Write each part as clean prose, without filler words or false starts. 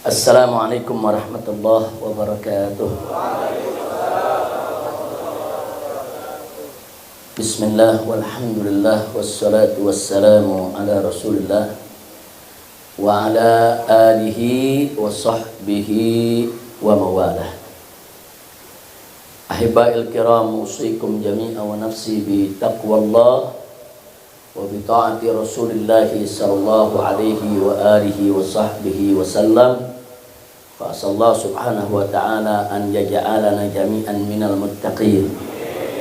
Assalamualaikum warahmatullahi wabarakatuh. Bismillah walhamdulillah wassalatu wassalamu ala rasulillah wa ala alihi wa sahbihi wa mawalah. Ahibba'il kiram, usikum jami'a wa nafsi bi taqwallah wa bi ta'ati rasulillah sallallahu alaihi wa alihi wa sahbihi wa sallam. Fa asallahu subhanahu wa ta'ala an yaj'alana jami'an minal muttaqin.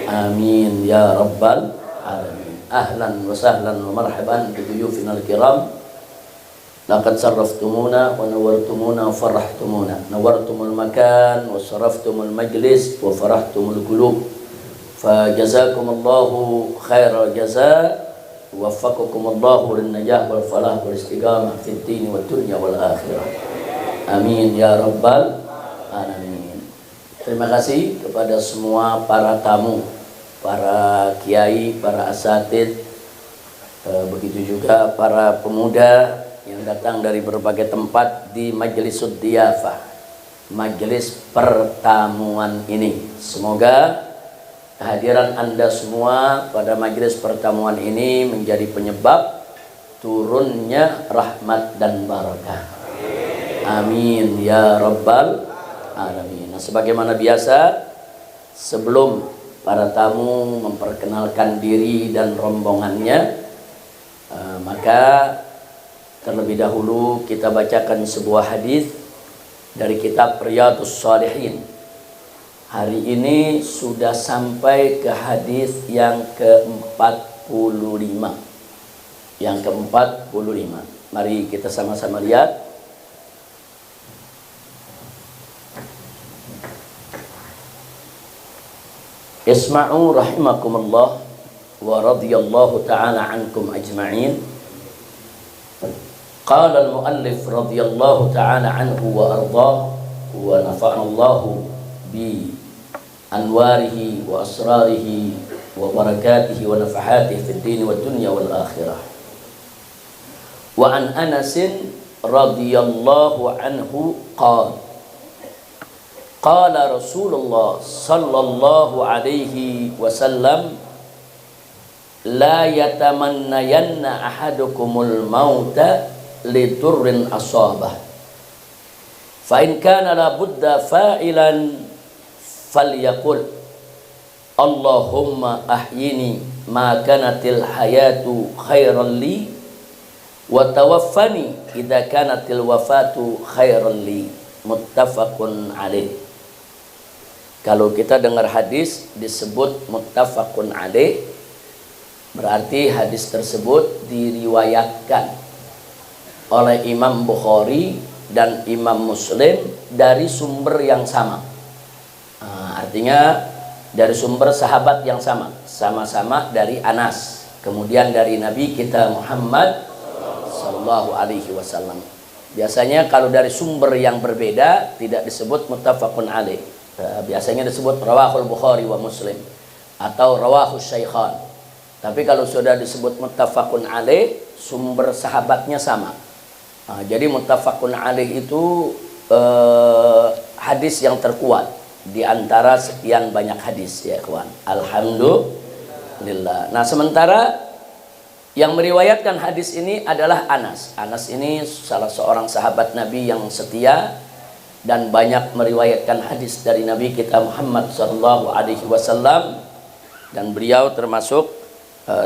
Amin ya rabbal alamin. Ahlan wa sahlan wa marhaban bi duyufina al-kiram. Laqad sarraftumuna wa nawartumuna wa farahtumuna. Nawartumul makan wa saraftumul majlis wa farahtumul qulub. Fa jazakumullahu khairal jazaa. Waffaqakumullahu lin najah wal falah wal istiqamah fid din wad dunya wal akhirah. Amin ya rabbal alamin. Terima kasih kepada semua para tamu, para kiai, para asatid, begitu juga para pemuda yang datang dari berbagai tempat di Majlisud Diyafah, majelis pertemuan ini. Semoga kehadiran Anda semua pada majelis pertemuan ini menjadi penyebab turunnya rahmat dan barakah. Amin ya rabbal alamin. Nah, sebagaimana biasa, sebelum para tamu memperkenalkan diri dan rombongannya, maka terlebih dahulu kita bacakan sebuah hadis dari kitab Riyadhus Shalihin. Hari ini sudah sampai ke hadis yang ke-45. Yang ke-45. Mari kita sama-sama lihat. Isma'u rahimakumullah wa radiyallahu ta'ala ankum ajma'in. Qala al-muallif radiyallahu ta'ala anhu wa ardah wa nafa'anallahu bi anwarihi wa asrarihi wa barakatihi wa nafahatihi fid din wad dunya wal akhirah. Wa an Anas radhiyallahu anhu qala qala Rasulullah sallallahu alaihi wasallam la yatamannayanna ahadukumul mauta lidurrin asabah fa in kana la budda fa'ilan falyaqul Allahumma ahyini ma kanatil hayatu khairan li wa tawaffani idza kanatil wafatu khairan li. Muttafaqun alaih. Kalau kita dengar hadis disebut muttafaqun alaih, berarti hadis tersebut diriwayatkan oleh Imam Bukhari dan Imam Muslim dari sumber yang sama. Artinya dari sumber sahabat yang sama, sama-sama dari Anas, kemudian dari Nabi kita Muhammad sallallahu alaihi wasallam. Biasanya kalau dari sumber yang berbeda tidak disebut muttafaqun alaih. Biasanya disebut rawahul Bukhari wa Muslim atau rawahus Syaikhan. Tapi kalau sudah disebut muttafaqun alaih, sumber sahabatnya sama. Jadi muttafaqun alaih itu hadis yang terkuat di antara sekian banyak hadis, ya kawan. Alhamdulillah. Nah, sementara yang meriwayatkan hadis ini adalah Anas. Anas ini salah seorang sahabat Nabi yang setia dan banyak meriwayatkan hadis dari Nabi kita Muhammad sallallahu alaihi wasallam, dan beliau termasuk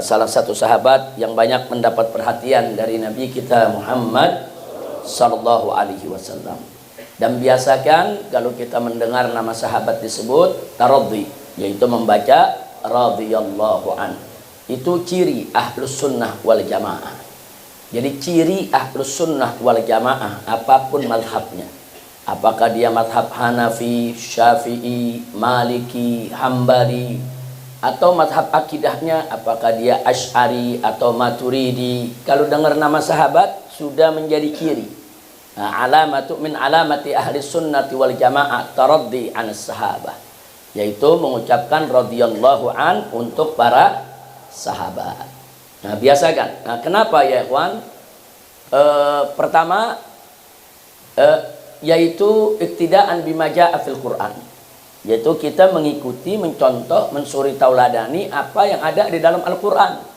salah satu sahabat yang banyak mendapat perhatian dari Nabi kita Muhammad sallallahu alaihi wasallam. Dan biasakan kalau kita mendengar nama sahabat disebut taradhi, yaitu membaca radhiyallahu an. Itu ciri ahlus sunnah wal jamaah. Jadi ciri ahlus sunnah wal jamaah apapun mazhabnya, apakah dia mazhab Hanafi, Syafi'i, Maliki, Hambali, atau mazhab akidahnya apakah dia Asy'ari atau Maturidi, kalau dengar nama sahabat sudah menjadi ciri. Alamatu min alamati ahli sunnati wal jamaah taraddi an sahabah, yaitu mengucapkan radhiyallahu an untuk para sahabat. Nah, biasakan. Nah, kenapa ya ikhwan? Pertama, yaitu iktidaan bima jaa fil Quran, yaitu kita mengikuti, mencontoh, mensuri tauladani apa yang ada di dalam Al-Quran.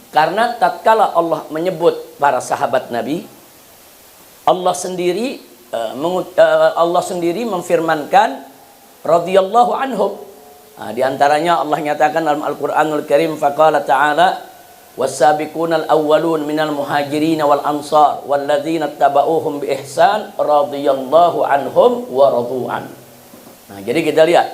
Karena tatkala Allah menyebut para sahabat Nabi, Allah sendiri memfirmankan radhiyallahu anhum. Di antaranya Allah nyatakan dalam Al-Qur'anul Karim, faqala ta'ala was-sabiqunal awwalun minal muhajirin wal ansar walladzina tabauhum bi ihsan radhiyallahu anhum wa radu'an. Jadi kita lihat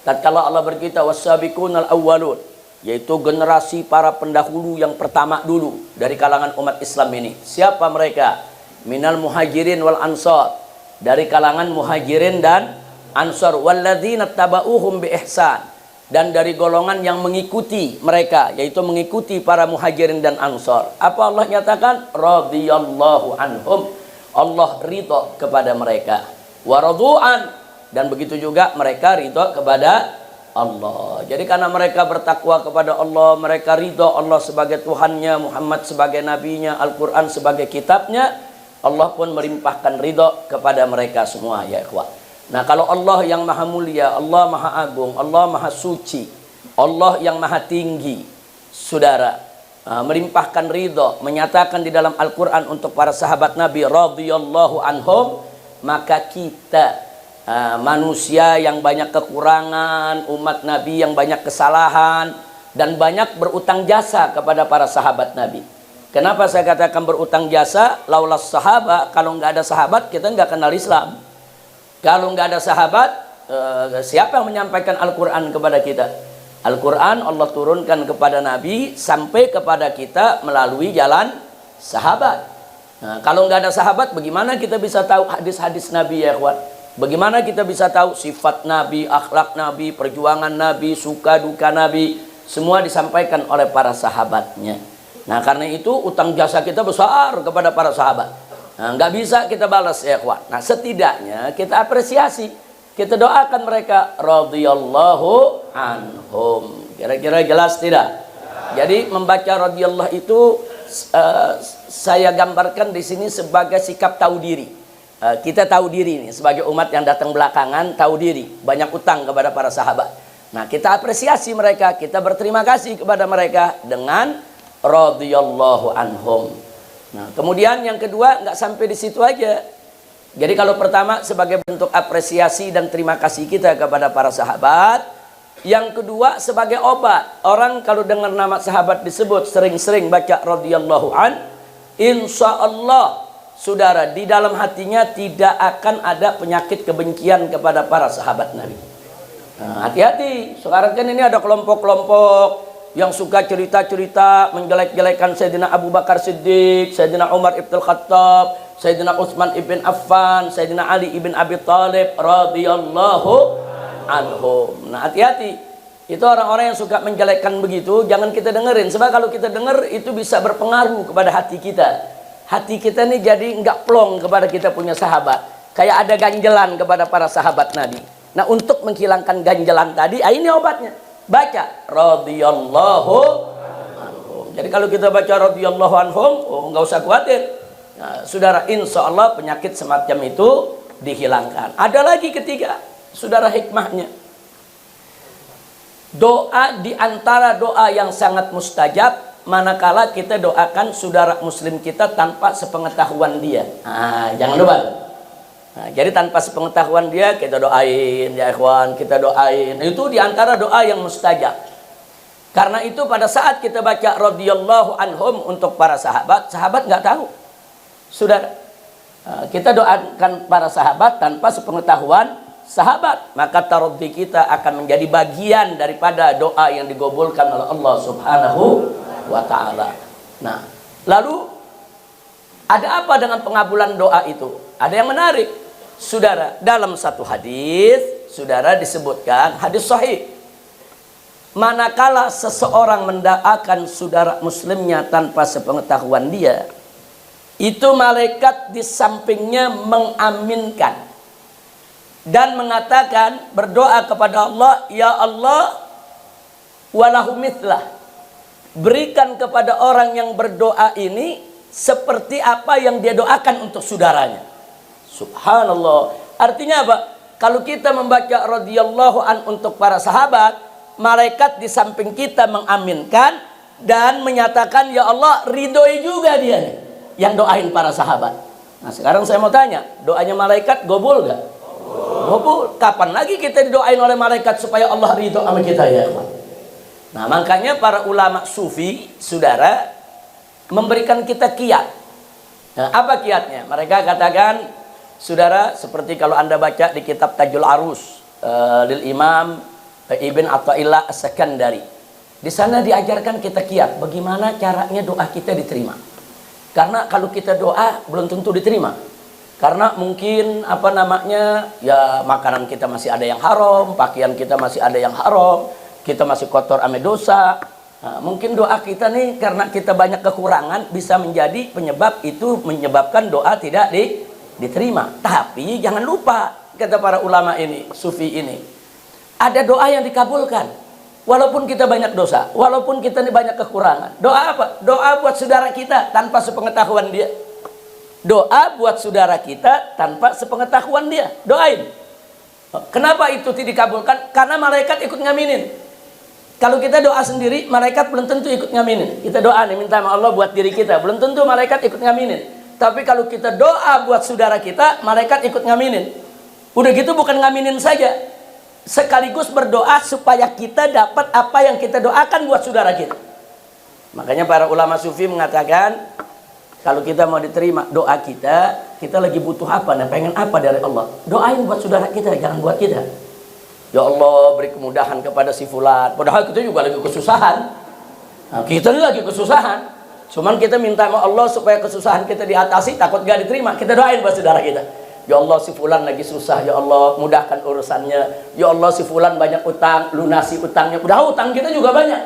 tatkala Allah berkata was-sabiqunal awwalun, yaitu generasi para pendahulu yang pertama dulu dari kalangan umat Islam ini. Siapa mereka? Minal muhajirin wal ansar, dari kalangan muhajirin dan ansar, walladzina tabauhum bi ihsan, dan dari golongan yang mengikuti mereka, yaitu mengikuti para muhajirin dan ansar. Apa Allah nyatakan? Radhiyallahu anhum, Allah ridho kepada mereka. Wa radu'an, dan begitu juga mereka ridho kepada Allah. Jadi karena mereka bertakwa kepada Allah, mereka ridho Allah sebagai Tuhannya, Muhammad sebagai nabinya, Al-Quran sebagai kitabnya, Allah pun melimpahkan ridho kepada mereka semua, ya ikhwah. Nah, kalau Allah yang maha mulia, Allah maha agung, Allah maha suci, Allah yang maha tinggi, saudara, melimpahkan ridho, menyatakan di dalam Al-Quran untuk para sahabat Nabi radhiyallahu anhum, maka kita manusia yang banyak kekurangan, umat Nabi yang banyak kesalahan, dan banyak berutang jasa kepada para sahabat Nabi. Kenapa saya katakan berutang jasa? Laulas sahabat, kalau nggak ada sahabat kita nggak kenal Islam. Kalau nggak ada sahabat, siapa yang menyampaikan Al-Quran kepada kita? Al-Quran Allah turunkan kepada Nabi sampai kepada kita melalui jalan sahabat. Nah, kalau nggak ada sahabat, bagaimana kita bisa tahu hadis-hadis Nabi, ya ikhwan? Bagaimana kita bisa tahu sifat Nabi, akhlak Nabi, perjuangan Nabi, suka duka Nabi? Semua disampaikan oleh para sahabatnya. Nah, karena itu utang jasa kita besar kepada para sahabat. Nah, nggak bisa kita balas, ya ikhwan. Nah, setidaknya kita apresiasi, kita doakan mereka radhiyallahu anhum. Kira-kira jelas tidak? Jadi membaca radhiyallahu itu saya gambarkan di sini sebagai sikap tahu diri. Kita tahu diri nih, sebagai umat yang datang belakangan, tahu diri, banyak utang kepada para sahabat. Nah, kita apresiasi mereka, kita berterima kasih kepada mereka dengan radhiyallahu anhum. Nah, kemudian yang kedua, nggak sampai di situ aja. Jadi kalau pertama sebagai bentuk apresiasi dan terima kasih kita kepada para sahabat, yang kedua sebagai obat. Orang kalau dengar nama sahabat disebut, sering-sering baca radhiyallahu an, insya Allah, saudara, di dalam hatinya tidak akan ada penyakit kebencian kepada para sahabat Nabi. Nah, hati-hati. Sekarang kan ini ada kelompok-kelompok yang suka cerita-cerita menjelek-jelekan Sayyidina Abu Bakar Siddiq, Sayyidina Umar ibn Khattab, Sayyidina Utsman ibn Affan, Sayyidina Ali ibn Abi Thalib radhiyallahu anhum. Nah, hati-hati. Itu orang-orang yang suka menjelekkan begitu, jangan kita dengerin. Sebab kalau kita dengar itu bisa berpengaruh kepada hati kita. Hati kita ini jadi nggak plong kepada kita punya sahabat. Kayak ada ganjelan kepada para sahabat Nabi. Nah, untuk menghilangkan ganjelan tadi, ini obatnya. Baca radhiyallahu anhum. Jadi kalau kita baca radhiyallahu anhum, nggak usah khawatir. Nah, saudara, insya Allah penyakit semacam itu dihilangkan. Ada lagi ketiga, saudara, hikmahnya. Doa di antara doa yang sangat mustajab manakala kita doakan saudara muslim kita tanpa sepengetahuan dia. Nah, jangan lupa. Nah, jadi tanpa sepengetahuan dia kita doain, ya ikhwan, kita doain. Itu di antara doa yang mustajab. Karena itu pada saat kita baca radhiyallahu anhum untuk para sahabat, sahabat nggak tahu. Saudara, kita doakan para sahabat tanpa sepengetahuan sahabat, maka taraddi kita akan menjadi bagian daripada doa yang digabulkan oleh Allah Subhanahu wa ta'ala. Nah, lalu ada apa dengan pengabulan doa itu? Ada yang menarik, saudara. Dalam satu hadis, saudara, disebutkan hadis sahih, manakala seseorang mendoakan saudara muslimnya tanpa sepengetahuan dia, itu malaikat di sampingnya mengaminkan dan mengatakan, berdoa kepada Allah, ya Allah, walahu mithlah, berikan kepada orang yang berdoa ini seperti apa yang dia doakan untuk saudaranya. Subhanallah. Artinya apa? Kalau kita membaca radhiyallahu an untuk para sahabat, malaikat di samping kita mengaminkan dan menyatakan, ya Allah ridhoi juga dia nih yang doain para sahabat. Nah sekarang saya mau tanya, doanya malaikat gobul gak? Gobul. Kapan lagi kita didoain oleh malaikat supaya Allah ridho sama kita ya? Nah makanya para ulama sufi, saudara, memberikan kita kiat. Nah, apa kiatnya? Mereka katakan, saudara, seperti kalau anda baca di kitab Tajul Arus lil Imam Ibn Athaillah As-Sakandari, di sana diajarkan kita kiat bagaimana caranya doa kita diterima. Karena kalau kita doa belum tentu diterima. Karena mungkin apa namanya, ya makanan kita masih ada yang haram, pakaian kita masih ada yang haram, kita masih kotor ame dosa. Nah, mungkin doa kita nih karena kita banyak kekurangan bisa menjadi penyebab itu menyebabkan doa tidak diterima. Tapi jangan lupa, kata para ulama ini, sufi ini, ada doa yang dikabulkan walaupun kita banyak dosa, walaupun kita ini banyak kekurangan. Doa apa? Doa buat saudara kita tanpa sepengetahuan dia. Doa buat saudara kita tanpa sepengetahuan dia. Doain. Kenapa itu tidak dikabulkan? Karena malaikat ikut ngaminin. Kalau kita doa sendiri, malaikat belum tentu ikut ngaminin. Kita doa nih, minta sama Allah buat diri kita, belum tentu malaikat ikut ngaminin. Tapi kalau kita doa buat saudara kita, malaikat ikut ngaminin. Udah gitu bukan ngaminin saja, sekaligus berdoa supaya kita dapat apa yang kita doakan buat saudara kita. Makanya para ulama sufi mengatakan, kalau kita mau diterima doa kita, kita lagi butuh apa, nah pengen apa dari Allah, doain buat saudara kita, jangan buat kita. Ya Allah beri kemudahan kepada si fulan, padahal kita juga lagi kesusahan. Nah, kita ini lagi kesusahan, cuman kita minta sama Allah supaya kesusahan kita diatasi, takut gak diterima, kita doain buat saudara kita. Ya Allah si fulan lagi susah, ya Allah mudahkan urusannya. Ya Allah si fulan banyak utang, lunasi utangnya. Udah utang kita juga banyak,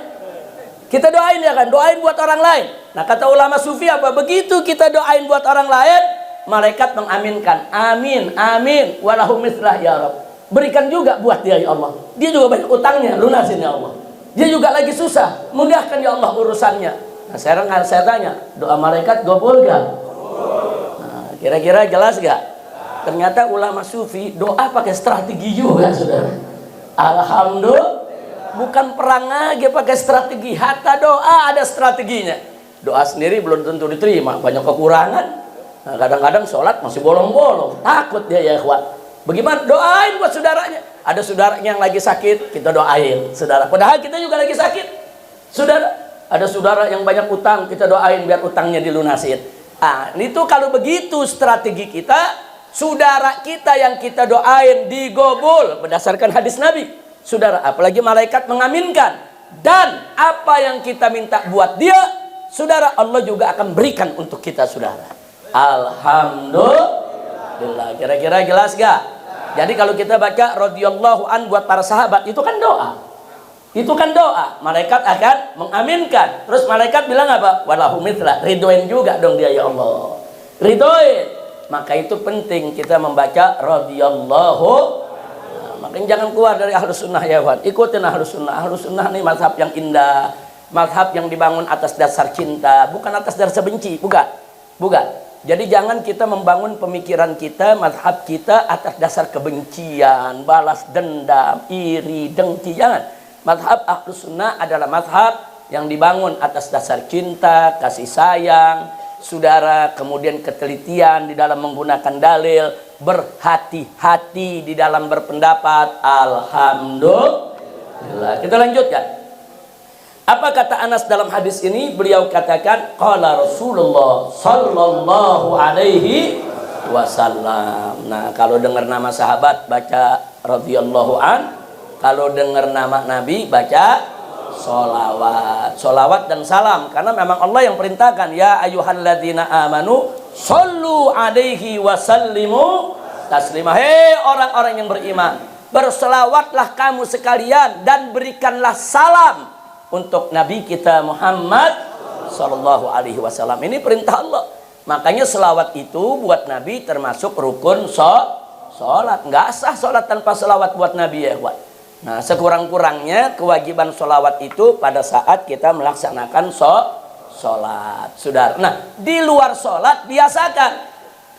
kita doain ya kan, doain buat orang lain. Nah kata ulama sufi apa? Begitu kita doain buat orang lain, malaikat mengaminkan, amin amin walahum mithlah ya Rabb. Berikan juga buat dia ya Allah, dia juga banyak utangnya, lunasin ya Allah. Dia juga lagi susah, mudahkan ya Allah urusannya. Nah sekarang saya tanya, doa malaikat gobul gak? Nah, kira-kira jelas gak? Ternyata ulama sufi doa pakai strategi juga saudara. Alhamdulillah, bukan perang aja pakai strategi, hatta doa ada strateginya. Doa sendiri belum tentu diterima, banyak kekurangan. Nah, kadang-kadang sholat masih bolong-bolong, takut dia ya ikhwan. Bagaimana? Doain buat saudaranya. Ada saudaranya yang lagi sakit, kita doain saudara, padahal kita juga lagi sakit. Saudara, ada saudara yang banyak utang, kita doain biar utangnya dilunasin. Ah, itu kalau begitu strategi kita, saudara kita yang kita doain digobul berdasarkan hadis Nabi. Saudara, apalagi malaikat mengaminkan, dan apa yang kita minta buat dia, saudara, Allah juga akan berikan untuk kita saudara. Alhamdulillah. Kira-kira jelas gak? Jadi kalau kita baca radhiyallahu an buat para sahabat, itu kan doa. Itu kan doa. Malaikat akan mengaminkan. Terus malaikat bilang apa? Walahu mithlah. Ridhoin juga dong dia ya Allah. Ridhoin. Maka itu penting kita membaca radhiyallahu. Nah, makanya jangan keluar dari ahlus sunnah ya Wan. Ikutin ahlus sunnah. Ahlus sunnah nih mazhab yang indah. Mazhab yang dibangun atas dasar cinta. Bukan atas dasar benci. Bukan. Jadi jangan kita membangun pemikiran kita, mazhab kita atas dasar kebencian, balas dendam, iri, dengki. Jangan. Mazhab Ahlus Sunnah adalah mazhab yang dibangun atas dasar cinta, kasih sayang, saudara, kemudian ketelitian di dalam menggunakan dalil, berhati-hati di dalam berpendapat. Alhamdulillah. Kita lanjutkan. Apa kata Anas dalam hadis ini? Beliau katakan, qala Rasulullah sallallahu alaihi wasallam. Nah, kalau dengar nama sahabat baca radhiyallahu an, kalau dengar nama Nabi baca sholawat. Sholawat dan salam, karena memang Allah yang perintahkan, ya ayyuhalladzina amanu shollu alaihi wasallimu taslima. Hei orang-orang yang beriman, berselawatlah kamu sekalian dan berikanlah salam untuk Nabi kita Muhammad sallallahu alaihi wasallam. Ini perintah Allah. Makanya selawat itu buat Nabi termasuk rukun sholat. Nggak sah sholat tanpa selawat buat Nabi ya kawan. Nah sekurang-kurangnya kewajiban selawat itu pada saat kita melaksanakan sholat, saudara. Nah di luar sholat biasakan.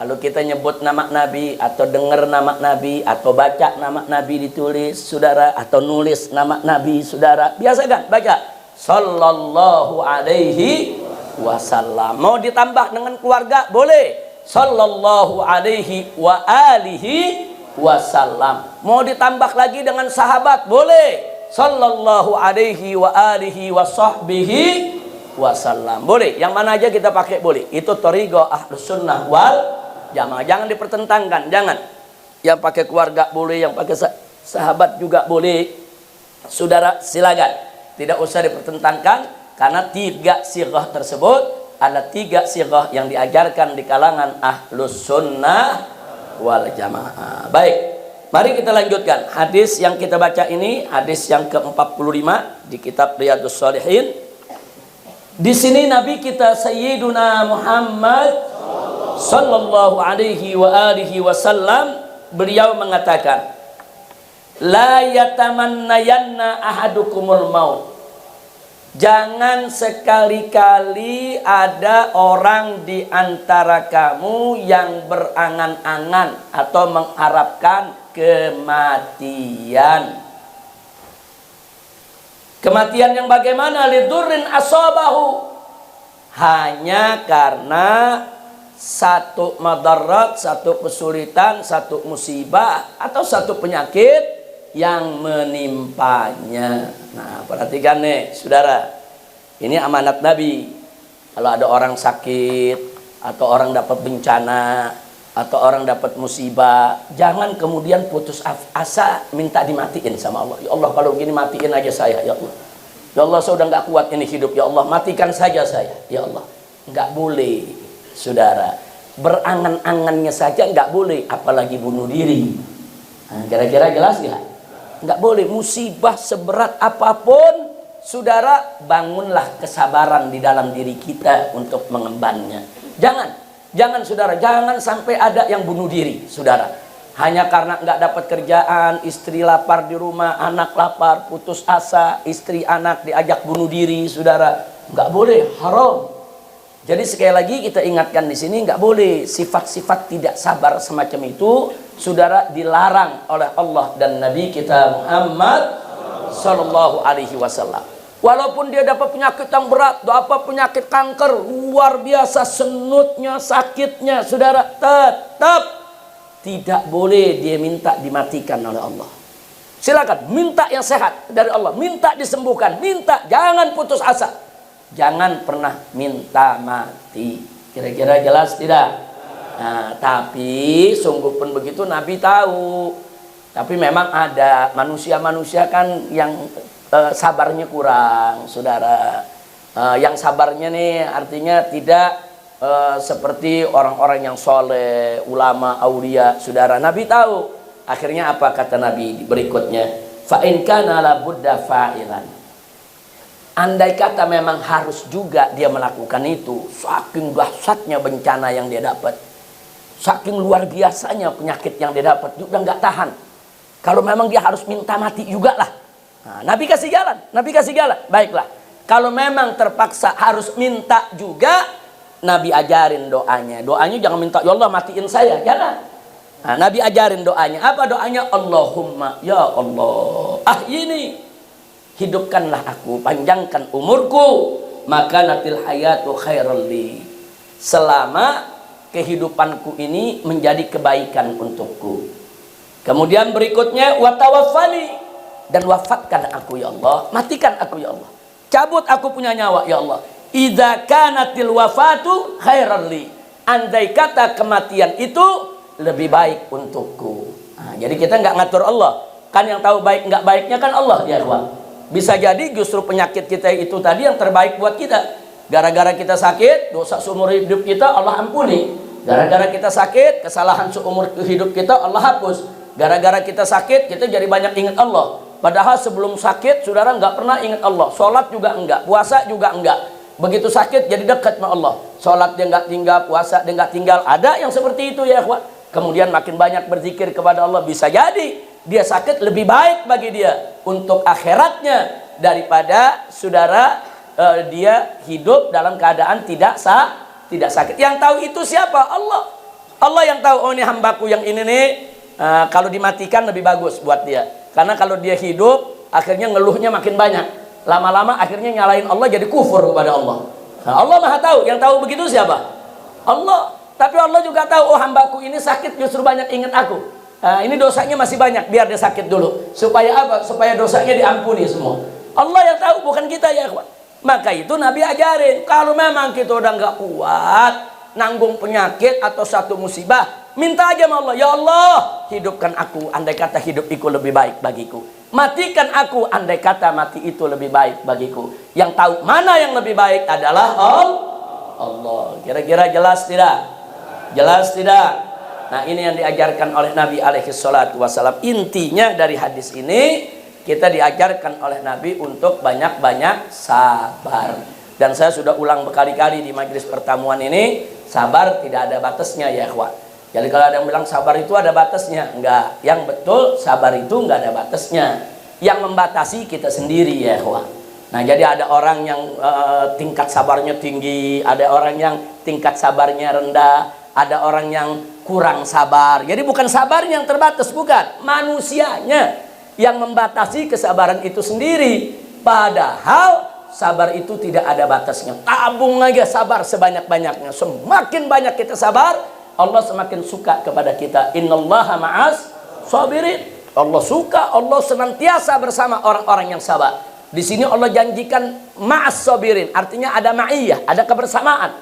Kalau kita nyebut nama Nabi atau dengar nama Nabi atau baca nama Nabi ditulis, saudara, atau nulis nama Nabi, saudara, biasa kan baca sallallahu alaihi wasallam. Mau ditambah dengan keluarga boleh, sallallahu alaihi wa alihi wasallam. Mau ditambah lagi dengan sahabat boleh, sallallahu alaihi wa alihi wa sahbihi wasallam. Boleh, yang mana aja kita pakai boleh. Itu thariqah ahlus sunnah wal jamaah. Jangan dipertentangkan, jangan. Yang pakai keluarga boleh, yang pakai sahabat juga boleh. Saudara, silakan. Tidak usah dipertentangkan, karena 3 sighah tersebut ada 3 sighah yang diajarkan di kalangan ahlus sunnah wal jamaah. Baik, mari kita lanjutkan. Hadis yang kita baca ini hadis yang ke-45 di kitab Riyadhus Shalihin. Di sini Nabi kita Sayyiduna Muhammad sallallahu alaihi wa alihi wasallam, beliau mengatakan, la yatamannayanna ahadukumul maut. Jangan sekali-kali ada orang di antara kamu yang berangan-angan atau mengharapkan kematian. Kematian yang bagaimana? Lidurrin asabahu. Hanya karena satu madarat, satu kesulitan, satu musibah, atau satu penyakit yang menimpanya. Nah, perhatikan nih, saudara. Ini amanat Nabi. Kalau ada orang sakit, atau orang dapat bencana, atau orang dapat musibah, jangan kemudian putus asa minta dimatiin sama Allah. Ya Allah, kalau begini matiin aja saya, ya Allah. Ya Allah, saya udah nggak kuat ini hidup, ya Allah, matikan saja saya, ya Allah. Nggak boleh. Saudara, berangan-angannya saja nggak boleh, apalagi bunuh diri. Nah, kira-kira jelas nggak? Nggak boleh. Musibah seberat apapun, saudara, bangunlah kesabaran di dalam diri kita untuk mengembannya. Jangan saudara, jangan sampai ada yang bunuh diri, saudara. Hanya karena nggak dapat kerjaan, istri lapar di rumah, anak lapar, putus asa, istri anak diajak bunuh diri, saudara. Nggak boleh, haram. Jadi sekali lagi kita ingatkan di sini, nggak boleh sifat-sifat tidak sabar semacam itu, saudara, dilarang oleh Allah dan Nabi kita Muhammad sallallahu alaihi wasallam. Walaupun dia dapat penyakit yang berat, dapat penyakit kanker luar biasa, senutnya, sakitnya, saudara, tetap tidak boleh dia minta dimatikan oleh Allah. Silakan minta yang sehat dari Allah, minta disembuhkan, minta, jangan putus asa. Jangan pernah minta mati. Kira-kira jelas tidak? Nah, tapi sungguh pun begitu Nabi tahu. Tapi memang ada manusia-manusia kan yang sabarnya kurang, saudara. Yang sabarnya nih artinya tidak seperti orang-orang yang soleh, ulama, aulia, saudara. Nabi tahu. Akhirnya apa kata Nabi berikutnya? Fa in kana la budda fa'ilan. Andai kata memang harus juga dia melakukan itu, saking dahsyatnya bencana yang dia dapat, saking luar biasanya penyakit yang dia dapat, juga nggak tahan. Kalau memang dia harus minta mati juga lah. Nah, Nabi kasih jalan, baiklah. Kalau memang terpaksa harus minta juga, Nabi ajarin doanya. Doanya jangan minta, ya Allah matiin saya, jangan. Nah, Nabi ajarin doanya. Apa doanya? Allahumma ya Allah, ini hidupkanlah aku, panjangkan umurku, maka natil hayatu khairal li. Selama kehidupanku ini menjadi kebaikan untukku. Kemudian berikutnya watawaffani, dan wafatkan aku ya Allah, matikan aku ya Allah, cabut aku punya nyawa ya Allah. Idza kanatil wafatu khairal li. Andai kata kematian itu lebih baik untukku. Nah, jadi kita nggak ngatur Allah, kan yang tahu baik nggak baiknya kan Allah ya Allah. Bisa jadi justru penyakit kita itu tadi yang terbaik buat kita. Gara-gara kita sakit, dosa seumur hidup kita Allah ampuni. Gara-gara kita sakit, kesalahan seumur hidup kita Allah hapus. Gara-gara kita sakit, kita jadi banyak ingat Allah. Padahal sebelum sakit, saudara nggak pernah ingat Allah. Sholat juga enggak, puasa juga enggak. Begitu sakit, jadi dekat sama Allah. Sholat dia nggak tinggal, puasa dia nggak tinggal. Ada yang seperti itu ya ikhwan. Kemudian makin banyak berzikir kepada Allah. Bisa jadi dia sakit lebih baik bagi dia untuk akhiratnya daripada saudara dia hidup dalam keadaan tidak sakit. Yang tahu itu siapa? Allah. Allah yang tahu, oh ini hambaku yang ini nih, kalau dimatikan lebih bagus buat dia. Karena kalau dia hidup, akhirnya ngeluhnya makin banyak. Lama-lama akhirnya nyalain Allah, jadi kufur kepada Allah. Nah, Allah maha tahu, yang tahu begitu siapa? Allah. Tapi Allah juga tahu, oh hambaku ini sakit justru banyak ingat aku. Ini dosanya masih banyak, biar dia sakit dulu. Supaya apa? Supaya dosanya diampuni semua. Allah yang tahu, bukan kita ya kawan. Maka itu Nabi ajarin, kalau memang kita udah nggak kuat nanggung penyakit atau satu musibah, minta aja sama Allah, ya Allah, hidupkan aku andai kata hidup itu lebih baik bagiku. Matikan aku andai kata mati itu lebih baik bagiku. Yang tahu mana yang lebih baik adalah Allah. Kira-kira jelas tidak? Jelas tidak? Nah, ini yang diajarkan oleh Nabi alaihi salatu wasallam. Intinya dari hadis ini, kita diajarkan oleh Nabi untuk banyak-banyak sabar. Dan saya sudah ulang berkali-kali di majelis pertemuan ini, sabar tidak ada batasnya ya ikhwan. Jadi kalau ada yang bilang sabar itu ada batasnya, enggak. Yang betul sabar itu enggak ada batasnya. Yang membatasi kita sendiri ya ikhwan. Nah, jadi ada orang yang tingkat sabarnya tinggi, ada orang yang tingkat sabarnya rendah, ada orang yang kurang sabar. Jadi bukan sabarnya yang terbatas, bukan. Manusianya yang membatasi kesabaran itu sendiri. Padahal sabar itu tidak ada batasnya. Tabung aja sabar sebanyak-banyaknya. Semakin banyak kita sabar, Allah semakin suka kepada kita. Innallaha ma'as sabirin. Allah suka, Allah senantiasa bersama orang-orang yang sabar. Di sini Allah janjikan ma'as sabirin, artinya ada ma'iyah, ada kebersamaan.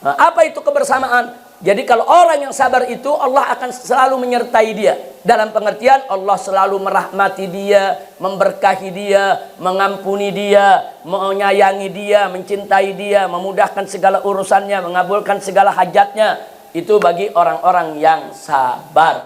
Nah, apa itu kebersamaan? Jadi kalau orang yang sabar itu, Allah akan selalu menyertai dia. Dalam pengertian Allah selalu merahmati dia, memberkahi dia, mengampuni dia, menyayangi dia, mencintai dia, memudahkan segala urusannya, mengabulkan segala hajatnya. Itu bagi orang-orang yang sabar.